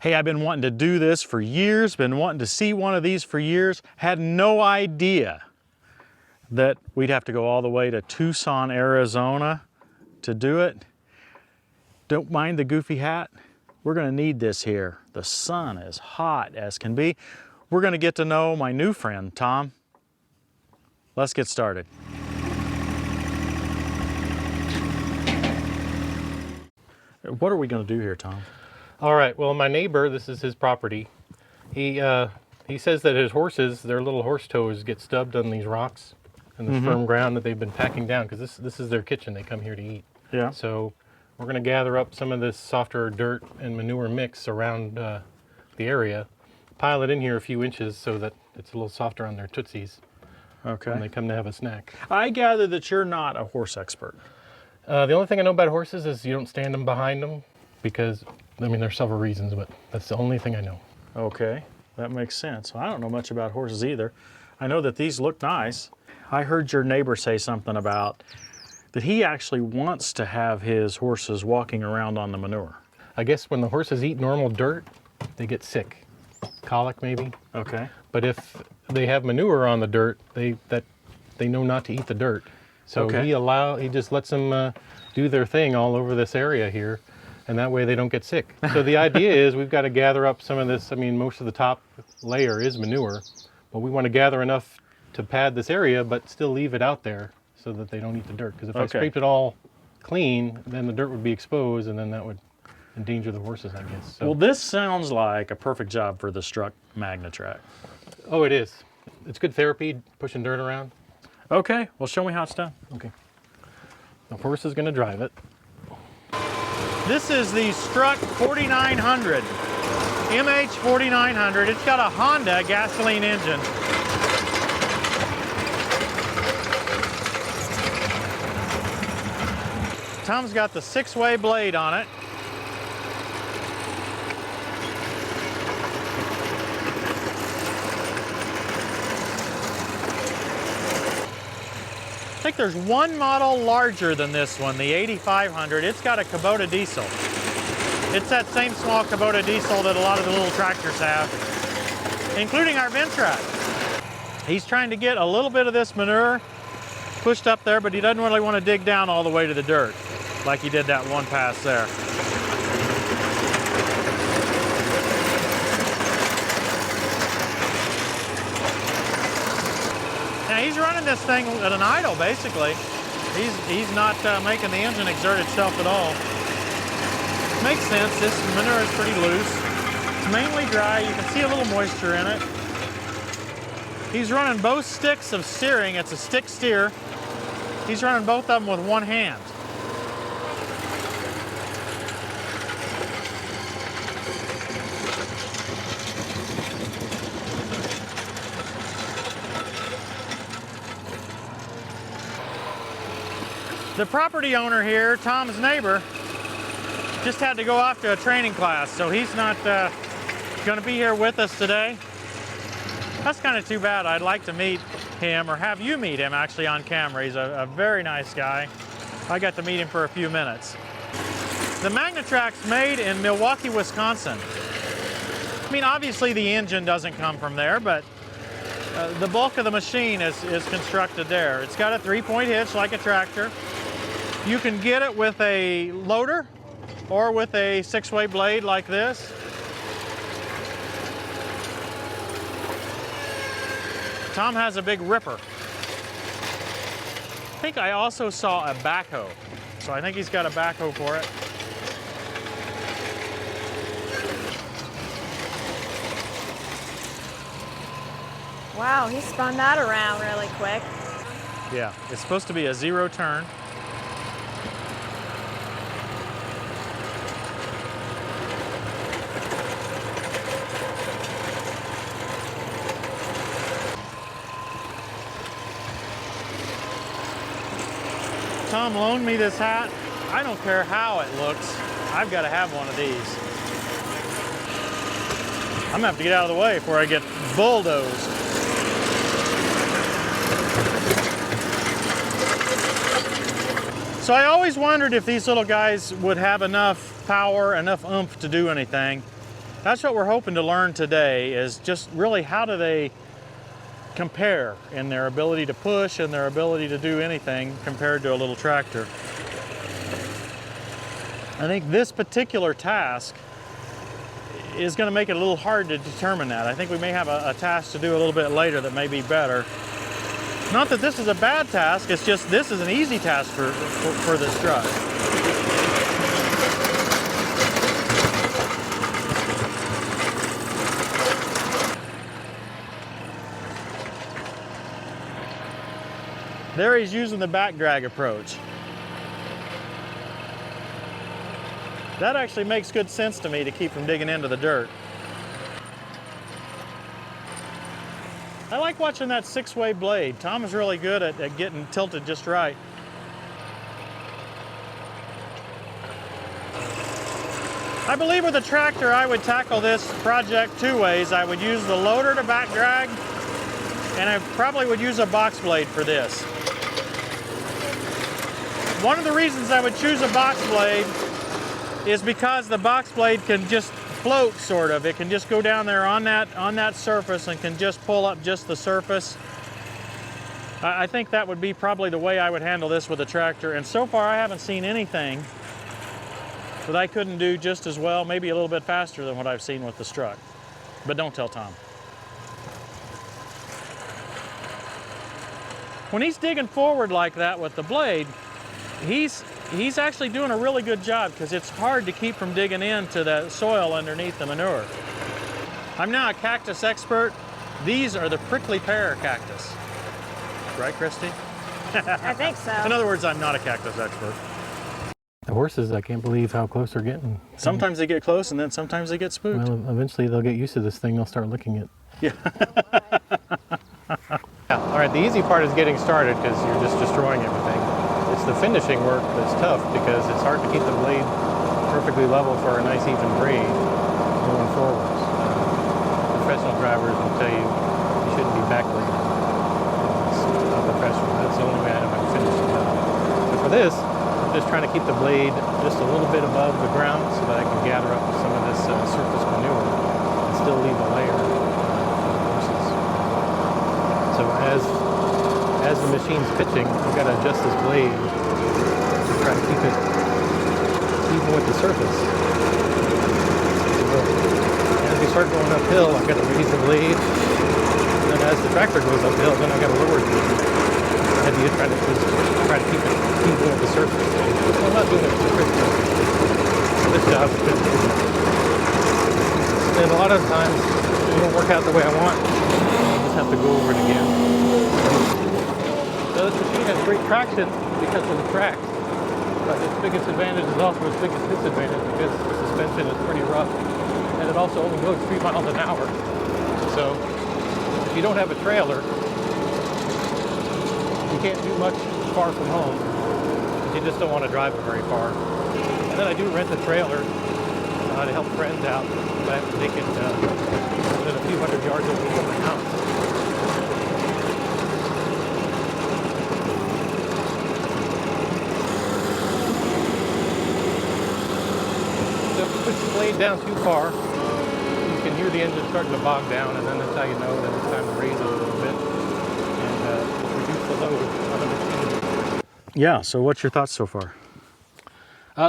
Hey, I've been wanting to do this for years, been wanting to see one of these for years, had no idea that we'd have to go all the way to Tucson, Arizona to do it. Don't mind the goofy hat. We're gonna need this here. The sun is hot as can be. We're gonna get to know my new friend, Tom. Let's get started. What are we gonna do here, Tom? All right, well, my neighbor, this is his property. He says that his horses, their little horse toes get stubbed on these rocks and the firm ground that they've been packing down, because this is their kitchen. They come here to eat. Yeah. So we're going to gather up some of this softer dirt and manure mix around the area, pile it in here a few inches so that it's a little softer on their tootsies when they come to have a snack. I gather that you're not a horse expert. The only thing I know about horses is you don't stand them behind them because, I mean, there's several reasons, but that's the only thing I know. Okay, that makes sense. Well, I don't know much about horses either. I know that these look nice. I heard your neighbor say something about that he actually wants to have his horses walking around on the manure. I guess when the horses eat normal dirt, they get sick. Colic maybe. Okay. But if they have manure on the dirt, they know not to eat the dirt. So he just lets them do their thing all over this area here, and that way they don't get sick. So the idea is we've got to gather up some of this. I mean, most of the top layer is manure, but we want to gather enough to pad this area, but still leave it out there so that they don't eat the dirt. Because if I scraped it all clean, then the dirt would be exposed, and then that would endanger the horses, I guess. So. Well, this sounds like a perfect job for the Struck MAGNATRAC. Oh, it is. It's good therapy, pushing dirt around. Okay, well, show me how it's done. Okay. The horse is going to drive it. This is the Struck 4900, MH4900. It's got a Honda gasoline engine. Tom's got the 6-way blade on it. I think there's one model larger than this one, the 8500. It's got a Kubota diesel. It's that same small Kubota diesel that a lot of the little tractors have, including our Ventrac. He's trying to get a little bit of this manure pushed up there, but he doesn't really want to dig down all the way to the dirt like he did that one pass there. Now he's running this thing at an idle, basically. He's not making the engine exert itself at all. Makes sense. This manure is pretty loose. It's mainly dry. You can see a little moisture in it. He's running both sticks of steering. It's a stick steer. He's running both of them with one hand. The property owner here, Tom's neighbor, just had to go off to a training class, so he's not going to be here with us today. That's kind of too bad. I'd like to meet him, or have you meet him actually on camera. He's a very nice guy. I got to meet him for a few minutes. The MAGNATRAC's made in Milwaukee, Wisconsin. I mean, obviously the engine doesn't come from there, but the bulk of the machine is constructed there. It's got a 3-point hitch like a tractor. You can get it with a loader or with a 6-way blade like this. Tom has a big ripper. I think I also saw a backhoe, so I think he's got a backhoe for it. Wow, he spun that around really quick. Yeah, it's supposed to be a 0 turn. Tom loaned me this hat. I don't care how it looks. I've got to have one of these. I'm gonna have to get out of the way before I get bulldozed. So I always wondered if these little guys would have enough power, enough oomph to do anything. That's what we're hoping to learn today, is just really how do they compare in their ability to push and their ability to do anything compared to a little tractor. I think this particular task is going to make it a little hard to determine that. I think we may have a task to do a little bit later that may be better. Not that this is a bad task, it's just this is an easy task for this truck. There he's using the back drag approach. That actually makes good sense to me to keep from digging into the dirt. I like watching that 6-way blade. Tom is really good at getting tilted just right. I believe with a tractor I would tackle this project 2 ways. I would use the loader to back drag, and I probably would use a box blade for this. One of the reasons I would choose a box blade is because the box blade can just float, sort of. It can just go down there on that surface and can just pull up just the surface. I think that would be probably the way I would handle this with a tractor, and so far I haven't seen anything that I couldn't do just as well, maybe a little bit faster than what I've seen with this truck. But don't tell Tom. When he's digging forward like that with the blade, he's actually doing a really good job, because it's hard to keep from digging into the soil underneath the manure. I'm now a cactus expert. These are the prickly pear cactus. Right, Christy? I think so. In other words, I'm not a cactus expert. The horses, I can't believe how close they're getting. Sometimes they get close and then sometimes they get spooked. Well, eventually they'll get used to this thing. They'll start licking it. Yeah. All right, the easy part is getting started, because you're just destroying everything. It's the finishing work that's tough, because it's hard to keep the blade perfectly level for a nice even grade going forwards. Professional drivers will tell you you shouldn't be backblading. It's not professional. That's the only way I know how to finish the job. But for this, I'm just trying to keep the blade just a little bit above the ground so that I can gather up some of this surface manure and still leave a layer for the horses. So as the machine's pitching, I've got to adjust this blade to try to keep it even with the surface. So as we start going uphill, I've got to raise the blade, and then as the tractor goes uphill, then I've got to lower it. I had to try to keep it even with the surface. So I'm not doing it perfectly. This job is good. And a lot of times it won't work out the way I want. I'll just have to go over it again. So this machine has great traction because of the tracks, but its biggest advantage is also its biggest disadvantage, because the suspension is pretty rough, and it also only goes 3 miles an hour. So if you don't have a trailer, you can't do much far from home. You just don't want to drive it very far. And then I do rent a trailer to help friends out. I have to take it within a few hundred yards away from my house. So if you push the blade down too far, you can hear the engine starting to bog down, and then that's how you know that it's time to raise it a little bit and reduce the load on the machine. Yeah, so what's your thoughts so far?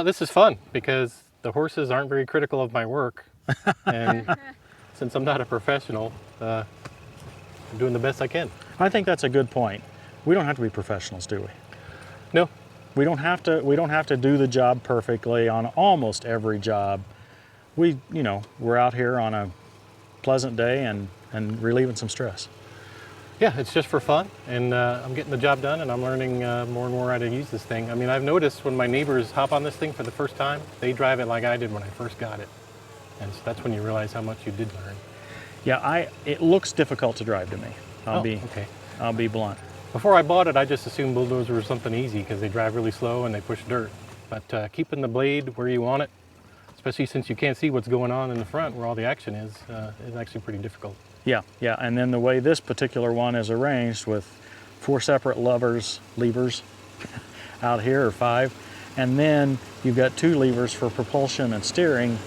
This is fun, because the horses aren't very critical of my work. And since I'm not a professional, I'm doing the best I can. I think that's a good point. We don't have to be professionals, do we? No. We don't have to do the job perfectly on almost every job. We're out here on a pleasant day and relieving some stress. Yeah, it's just for fun, and I'm getting the job done, and I'm learning more and more how to use this thing. I mean, I've noticed when my neighbors hop on this thing for the first time, they drive it like I did when I first got it. And so that's when you realize how much you did learn. Yeah, it looks difficult to drive to me. I'll be blunt. Before I bought it, I just assumed bulldozers were something easy, because they drive really slow and they push dirt. But keeping the blade where you want it, especially since you can't see what's going on in the front where all the action is actually pretty difficult. Yeah, and then the way this particular one is arranged with 4 separate levers out here, or 5, and then you've got 2 levers for propulsion and steering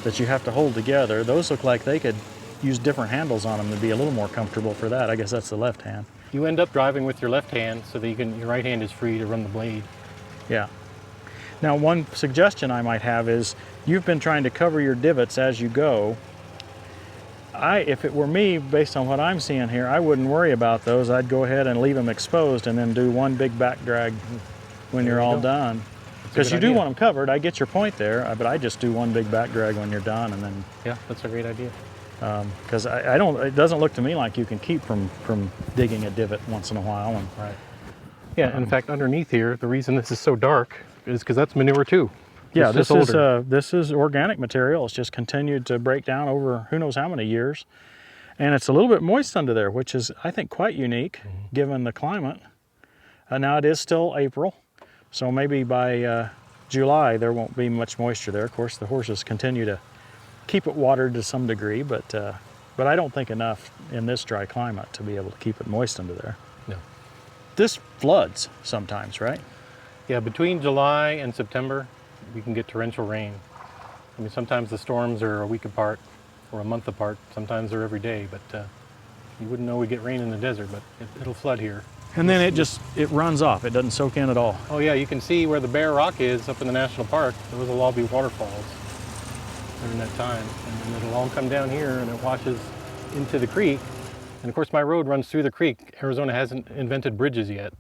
that you have to hold together. Those look like they could use different handles on them to be a little more comfortable for that. I guess that's the left hand. You end up driving with your left hand so that your right hand is free to run the blade. Yeah. Now, one suggestion I might have is you've been trying to cover your divots as you go. If it were me, based on what I'm seeing here, I wouldn't worry about those. I'd go ahead and leave them exposed and then do one big back drag when you're all done. Because you do want them covered. I get your point there, but I just do one big back drag when you're done, and then. Yeah, that's a great idea. Because I don't. It doesn't look to me like you can keep from digging a divot once in a while. And, right. Yeah. In fact, underneath here, the reason this is so dark is because that's manure too. Yeah, this is organic material. It's just continued to break down over who knows how many years, and it's a little bit moist under there, which is, I think, quite unique given the climate. Now it is still April, so maybe by July there won't be much moisture there. Of course, the horses continue to keep it watered to some degree, but I don't think enough in this dry climate to be able to keep it moist under there. No. This floods sometimes, right? Yeah, between July and September, we can get torrential rain. I mean, sometimes the storms are a week apart or a month apart. Sometimes they're every day, but you wouldn't know we get rain in the desert, but it'll flood here. And then it runs off. It doesn't soak in at all. Oh yeah, you can see where the bare rock is up in the national park. Those will all be waterfalls during that time. And then it'll all come down here and it washes into the creek. And of course my road runs through the creek. Arizona hasn't invented bridges yet.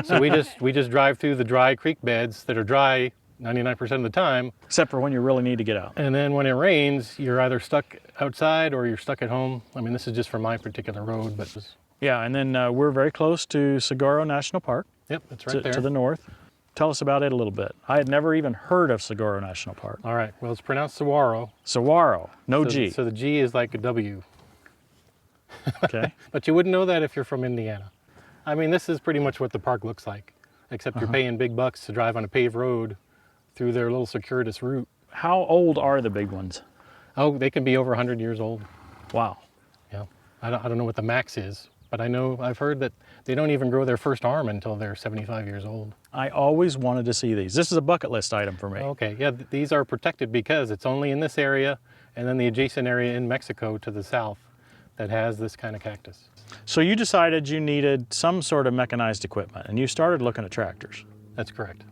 So we just drive through the dry creek beds that are dry 99% of the time. Except for when you really need to get out. And then when it rains, you're either stuck outside or you're stuck at home. I mean, this is just for my particular road, but... Yeah, and then we're very close to Saguaro National Park. Yep, that's right there. To the north. Tell us about it a little bit. I had never even heard of Saguaro National Park. All right, well, it's pronounced Saguaro. Saguaro, no G. So the G is like a W. Okay. But you wouldn't know that if you're from Indiana. I mean, this is pretty much what the park looks like, except you're paying big bucks to drive on a paved road through their little circuitous route. How old are the big ones? Oh, they can be over 100 years old. Wow. Yeah, I don't know what the max is, but I've heard that they don't even grow their first arm until they're 75 years old. I always wanted to see these. This is a bucket list item for me. Okay, yeah, these are protected because it's only in this area and then the adjacent area in Mexico to the south that has this kind of cactus. So you decided you needed some sort of mechanized equipment, and you started looking at tractors. That's correct.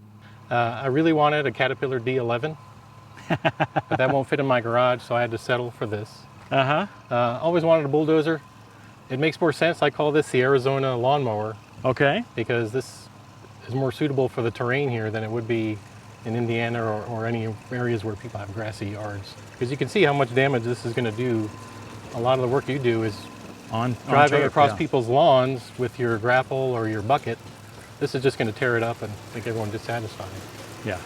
I really wanted a Caterpillar D11, but that won't fit in my garage, so I had to settle for this. Always wanted a bulldozer. It makes more sense. I call this the Arizona lawnmower. Okay. Because this is more suitable for the terrain here than it would be in Indiana or any areas where people have grassy yards. Because you can see how much damage this is going to do. A lot of the work you do is driving across people's lawns with your grapple or your bucket. This is just going to tear it up and make everyone dissatisfied. Yeah.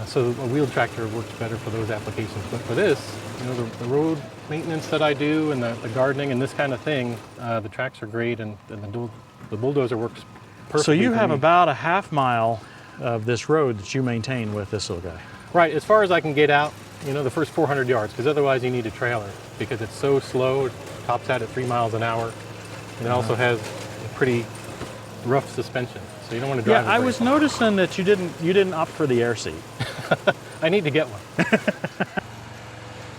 So a wheeled tractor works better for those applications. But for this, you know, the road maintenance that I do and the gardening and this kind of thing, the tracks are great, and the bulldozer works perfectly. So you have about a half mile of this road that you maintain with this little guy. Right, as far as I can get out, you know, the first 400 yards, because otherwise you need a trailer because it's so slow. It tops out at 3 miles an hour, and it also has a pretty rough suspension, so you don't want to drive. Yeah, I was noticing that you didn't opt for the air seat. I need to get one.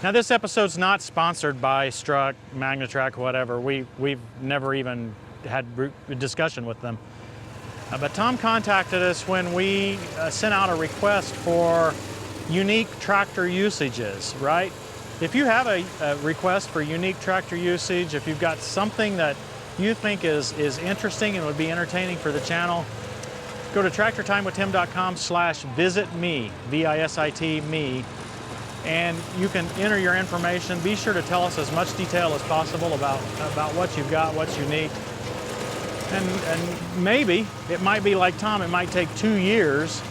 Now this episode's not sponsored by Struck, MAGNATRAC, whatever. We've never even had a discussion with them. But Tom contacted us when we sent out a request for unique tractor usages, right? If you have a request for unique tractor usage, if you've got something that you think is interesting and would be entertaining for the channel, go to tractortimewithtim.com/visitme, V-I-S-I-T, me, and you can enter your information. Be sure to tell us as much detail as possible about what you've got, what's unique. And maybe, it might be like Tom, it might take 2 years,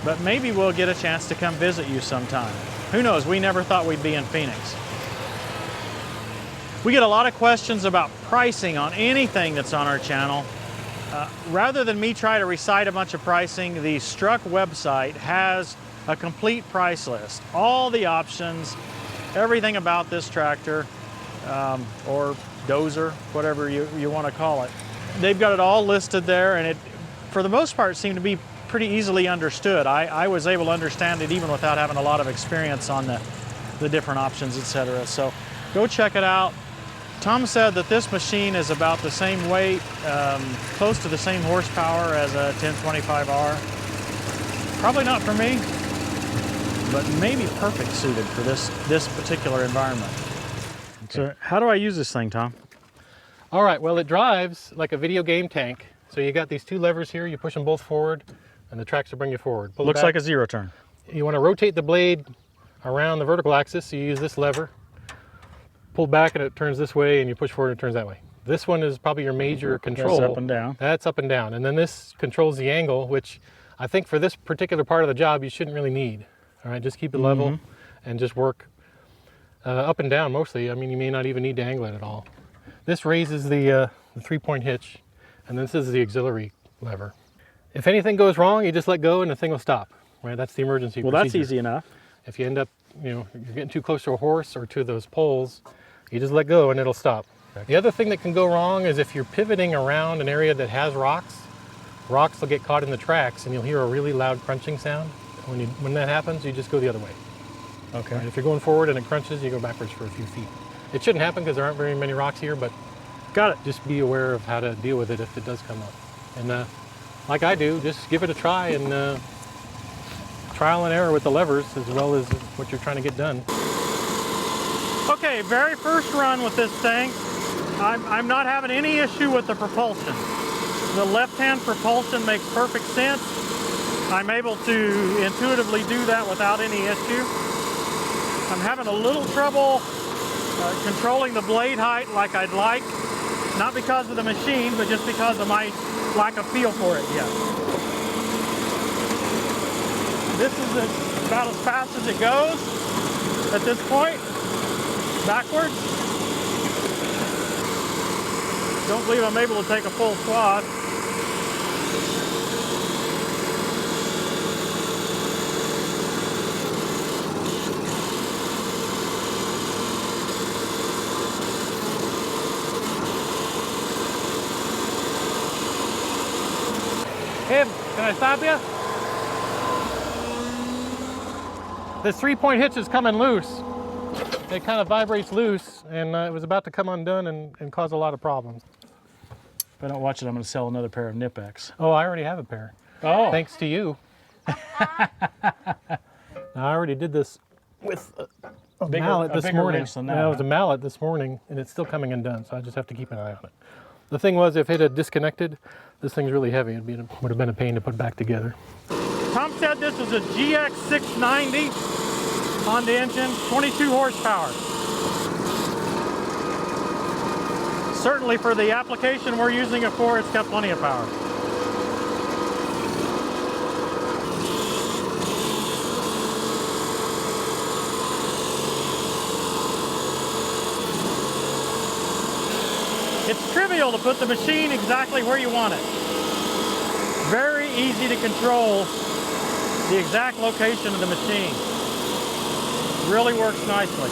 but maybe we'll get a chance to come visit you sometime. Who knows, we never thought we'd be in Phoenix. We get a lot of questions about pricing on anything that's on our channel. Rather than me try to recite a bunch of pricing, the Struck website has a complete price list. All the options, everything about this tractor, or dozer, whatever you want to call it. They've got it all listed there, and it, for the most part, seemed to be pretty easily understood. I was able to understand it even without having a lot of experience on the the different options, etc. So go check it out. Tom said that this machine is about the same weight, close to the same horsepower as a 1025R. Probably not for me, but maybe perfect suited for this particular environment. Okay. So how do I use this thing, Tom? All right, well, it drives like a video game tank. So you got these two levers here, you push them both forward, and the tracks will bring you forward. Looks like a zero turn. You want to rotate the blade around the vertical axis, so you use this lever. Pull back and it turns this way, and you push forward and it turns that way. This one is probably your major control. That's up and down. That's up and down. And then this controls the angle, which I think for this particular part of the job, you shouldn't really need. All right, just keep it level and just work up and down mostly. I mean, you may not even need to angle it at all. This raises the 3-point hitch, and this is the auxiliary lever. If anything goes wrong, you just let go and the thing will stop. Right, that's the emergency procedure. That's easy enough. If you end up, you're getting too close to a horse or to those poles, you just let go and it'll stop. The other thing that can go wrong is if you're pivoting around an area that has rocks will get caught in the tracks and you'll hear a really loud crunching sound. When that happens, you just go the other way. Okay. Right? If you're going forward and it crunches, you go backwards for a few feet. It shouldn't happen because there aren't very many rocks here, but got it. Just be aware of how to deal with it if it does come up. And like I do, just give it a try and trial and error with the levers as well as what you're trying to get done. Okay, very first run with this thing. I'm not having any issue with the propulsion. The left-hand propulsion makes perfect sense. I'm able to intuitively do that without any issue. I'm having a little trouble controlling the blade height like I'd like. Not because of the machine, but just because of my lack of feel for it yet. This is about as fast as it goes at this point, backwards. Don't believe I'm able to take a full swath. Hey, can I stop you? This 3-point hitch is coming loose. It kind of vibrates loose, and it was about to come undone and cause a lot of problems. If I don't watch it, I'm going to sell another pair of Nip-X. Oh, I already have a pair. Oh. Thanks to you. Now, I already did this with a mallet this morning. It was a mallet this morning, and it's still coming undone, so I just have to keep an eye on it. The thing was, if it had disconnected, this thing's really heavy. It would have been a pain to put back together. Tom said this is a GX690 Honda engine, 22 horsepower. Certainly for the application we're using it for, it's got plenty of power. It's trivial to put the machine exactly where you want it. Very easy to control the exact location of the machine. Really works nicely.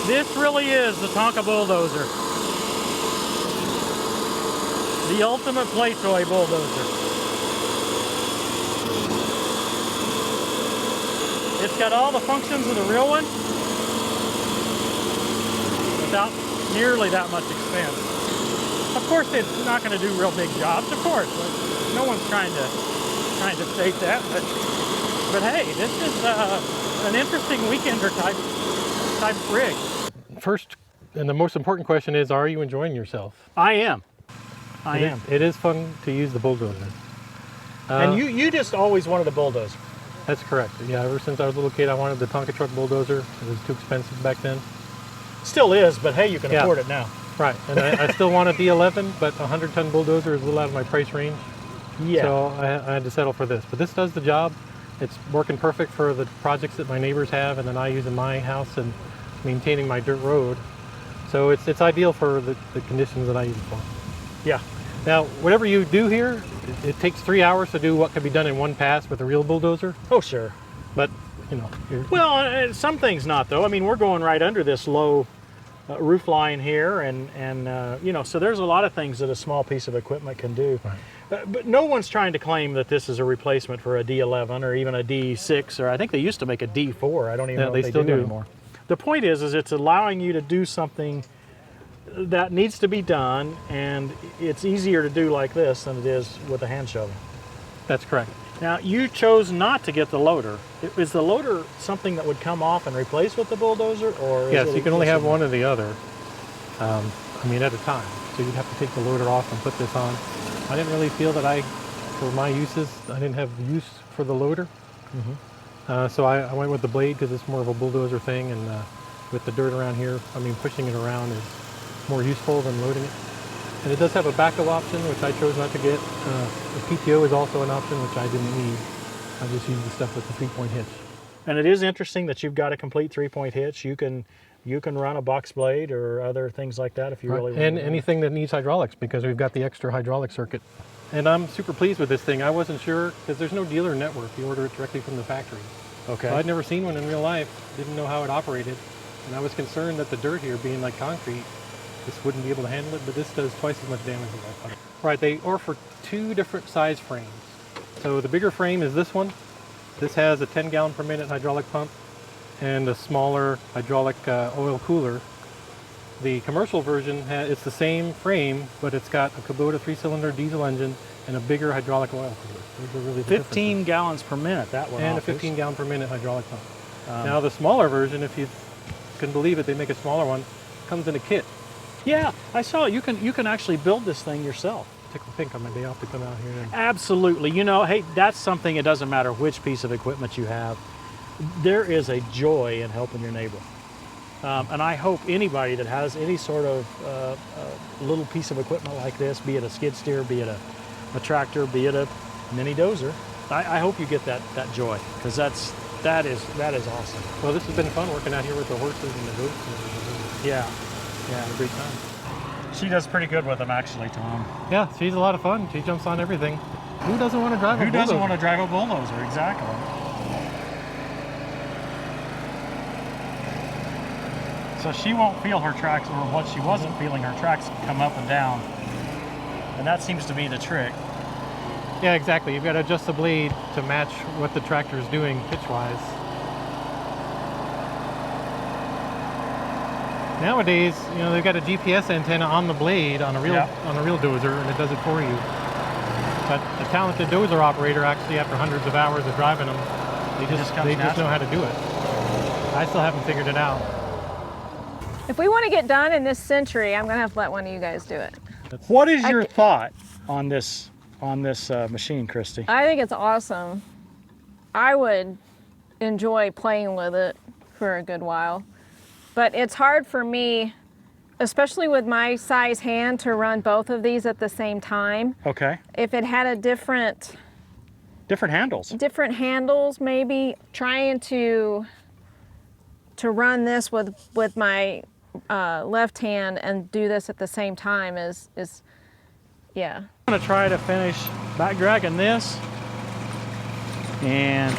This really is the Tonka bulldozer. The ultimate play toy bulldozer. It's got all the functions of the real one without nearly that much expense. Of course, it's not going to do real big jobs, of course. No one's trying to state that, but hey, this is an interesting weekender type rig. First, and the most important question is, are you enjoying yourself? I am. I am. It is fun to use the bulldozer. And you just always wanted a bulldozer. That's correct. Yeah, ever since I was a little kid, I wanted the Tonka truck bulldozer. It was too expensive back then. Still is, but hey, you can afford it now. Right, and I still want a D11, but a 100-ton bulldozer is a little out of my price range. Yeah. So I had to settle for this. But this does the job. It's working perfect for the projects that my neighbors have and then I use in my house and maintaining my dirt road. So it's ideal for the conditions that I use it for. Yeah. Now, whatever you do here, it takes 3 hours to do what could be done in one pass with a real bulldozer. Oh, sure. But, you know. Well, some things not, though. I mean, we're going right under this low roof line here, and you know, so there's a lot of things that a small piece of equipment can do. Right. But no one's trying to claim that this is a replacement for a D11 or even a D6, or I think they used to make a D4. I don't even know if they still do anymore. The point is it's allowing you to do something that needs to be done, and it's easier to do like this than it is with a hand shovel. That's correct. Now, you chose not to get the loader. Is the loader something that would come off and replace with the bulldozer, or? Yes, you can only have one or the other. I mean, at a time. So you'd have to take the loader off and put this on. I didn't really feel that for my uses, I didn't have use for the loader. So I went with the blade because it's more of a bulldozer thing, and with the dirt around here, I mean, pushing it around is more useful than loading it. And it does have a backup option, which I chose not to get. The PTO is also an option, which I didn't need. I just used the stuff with the 3-point hitch. And it is interesting that you've got a complete 3-point hitch. You can run a box blade or other things like that if you really want. And anything that needs hydraulics, because we've got the extra hydraulic circuit. And I'm super pleased with this thing. I wasn't sure, because there's no dealer network. You order it directly from the factory. Okay. So I'd never seen one in real life, didn't know how it operated. And I was concerned that the dirt here being like concrete, this wouldn't be able to handle it, but this does twice as much damage as I thought. Right, they offer 2 different size frames. So the bigger frame is this one. This has a 10 gallon per minute hydraulic pump and a smaller hydraulic oil cooler. The commercial version, it's the same frame, but it's got a Kubota 3-cylinder diesel engine and a bigger hydraulic oil cooler. Those are really the 15 gallons per minute, that one. And a 15 gallon per minute hydraulic pump. Now the smaller version, if you can believe it, they make a smaller one, comes in a kit. Yeah, I saw it. You can actually build this thing yourself. Tickle pink on my day off to come out here. And Absolutely. You know, hey, that's something, it doesn't matter which piece of equipment you have. There is a joy in helping your neighbor. And I hope anybody that has any sort of little piece of equipment like this, be it a skid steer, be it a tractor, be it a mini dozer, I hope you get that joy, because that is awesome. well, this has been fun working out here with the horses and the goats. And everything. Yeah. Yeah, a great time. She does pretty good with them, actually, Tom. Yeah, she's a lot of fun. She jumps on everything. Who doesn't want to drive a bulldozer? Who doesn't want to drive a bulldozer? Exactly. So she won't feel her tracks, or what she wasn't feeling, her tracks come up and down. And that seems to be the trick. Yeah, exactly. You've got to adjust the blade to match what the tractor is doing pitch-wise. Nowadays, you know, they've got a GPS antenna on the blade on a real dozer, and it does it for you. But a talented dozer operator, actually, after hundreds of hours of driving them, they just know how to do it. I still haven't figured it out. If we want to get done in this century, I'm going to have to let one of you guys do it. What is your thought on this machine, Christy? I think it's awesome. I would enjoy playing with it for a good while. But it's hard for me, especially with my size hand, to run both of these at the same time. Okay. If it had a different handles, maybe trying to run this with my left hand and do this at the same time is yeah. I'm gonna try to finish back dragging this, and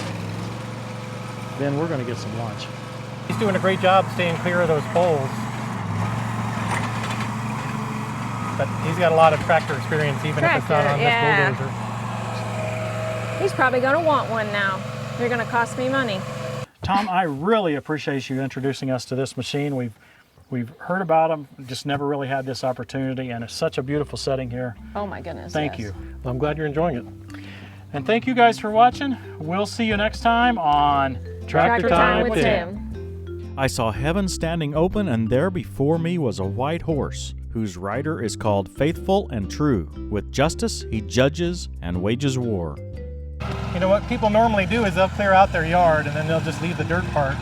then we're gonna get some lunch. He's doing a great job staying clear of those poles. But he's got a lot of tractor experience, even if it's not on this bulldozer. He's probably going to want one now. They're going to cost me money. Tom, I really appreciate you introducing us to this machine. We've heard about them, just never really had this opportunity, and it's such a beautiful setting here. Oh my goodness. Thank you. Well, I'm glad you're enjoying it. And thank you guys for watching. We'll see you next time on Tractor Time with Tim. I saw heaven standing open, and there before me was a white horse, whose rider is called Faithful and True. With justice he judges and wages war. You know what people normally do is they'll clear out their yard and then they'll just leave the dirt part.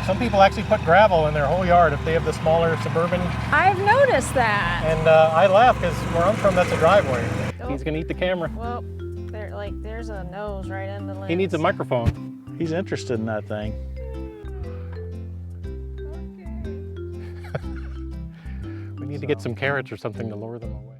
Some people actually put gravel in their whole yard if they have the smaller Suburban. I've noticed that. And I laugh because where I'm from, that's a driveway. Oh. He's gonna eat the camera. Well, there's a nose right in the lens. He needs a microphone. He's interested in that thing. We need to get some carrots or something to lure them away.